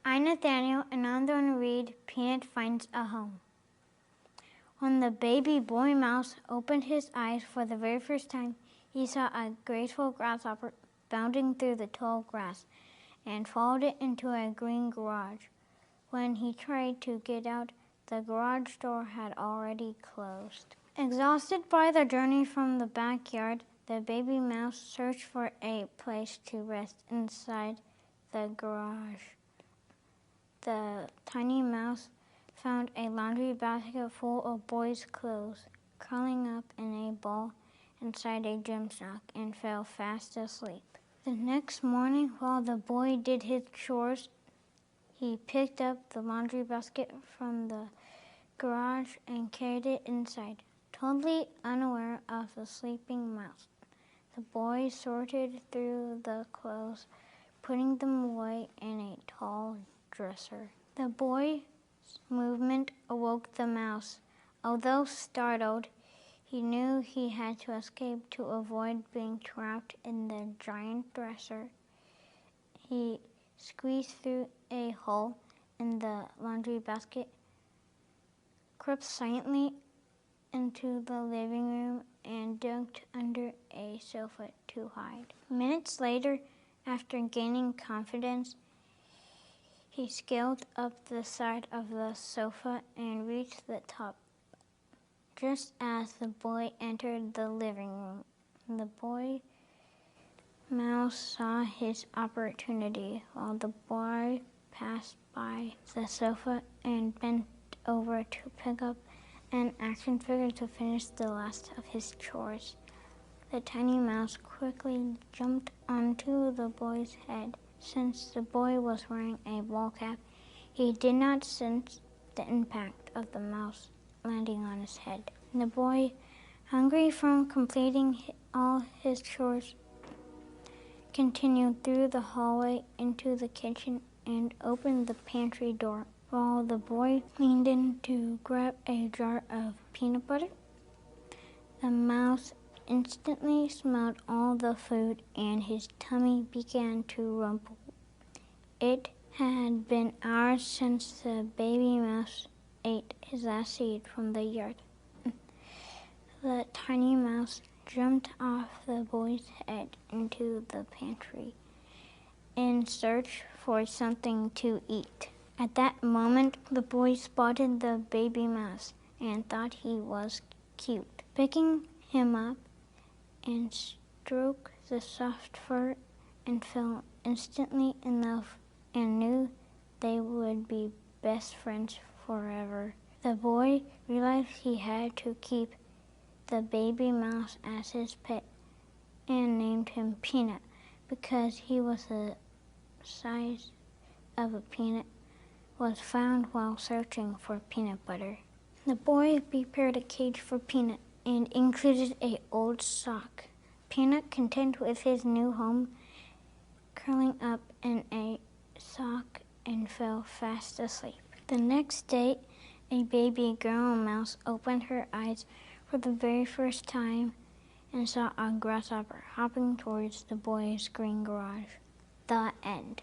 I'm Nathaniel, and I'm going to read Peanut Finds a Home. When the baby boy mouse opened his eyes for the very first time, he saw a graceful grasshopper bounding through the tall grass and followed it into a green garage. When he tried to get out, the garage door had already closed. Exhausted by the journey from the backyard, the baby mouse searched for a place to rest inside the garage. The tiny mouse found a laundry basket full of boys' clothes, curling up in a ball inside a gym sock, and fell fast asleep. The next morning, while the boy did his chores, he picked up the laundry basket from the garage and carried it inside, totally unaware of the sleeping mouse. The boy sorted through the clothes, putting them away in a tall dresser. The boy's movement awoke the mouse. Although startled, he knew he had to escape to avoid being trapped in the giant dresser. He squeezed through a hole in the laundry basket, crept silently into the living room, and ducked under a sofa to hide. Minutes later, after gaining confidence, he scaled up the side of the sofa and reached the top. Just as the boy entered the living room, the boy mouse saw his opportunity. While the boy passed by the sofa and bent over to pick up an action figure to finish the last of his chores, the tiny mouse quickly jumped onto the boy's head. Since the boy was wearing a ball cap, he did not sense the impact of the mouse landing on his head. The boy, hungry from completing all his chores, continued through the hallway into the kitchen and opened the pantry door. While the boy leaned in to grab a jar of peanut butter, the mouse instantly smelled all the food and his tummy began to rumble. It had been hours since the baby mouse ate his last seed from the yard. The tiny mouse jumped off the boy's head into the pantry in search for something to eat. At that moment, the boy spotted the baby mouse and thought he was cute. Picking him up and stroked the soft fur and fell instantly in love and knew they would be best friends forever. The boy realized he had to keep the baby mouse as his pet and named him Peanut because he was the size of a peanut was found while searching for peanut butter. The boy prepared a cage for Peanut and included an old sock. Peanut, content with his new home, curling up in a sock and fell fast asleep. The next day, a baby girl mouse opened her eyes for the very first time and saw a grasshopper hopping towards the boy's green garage. The end.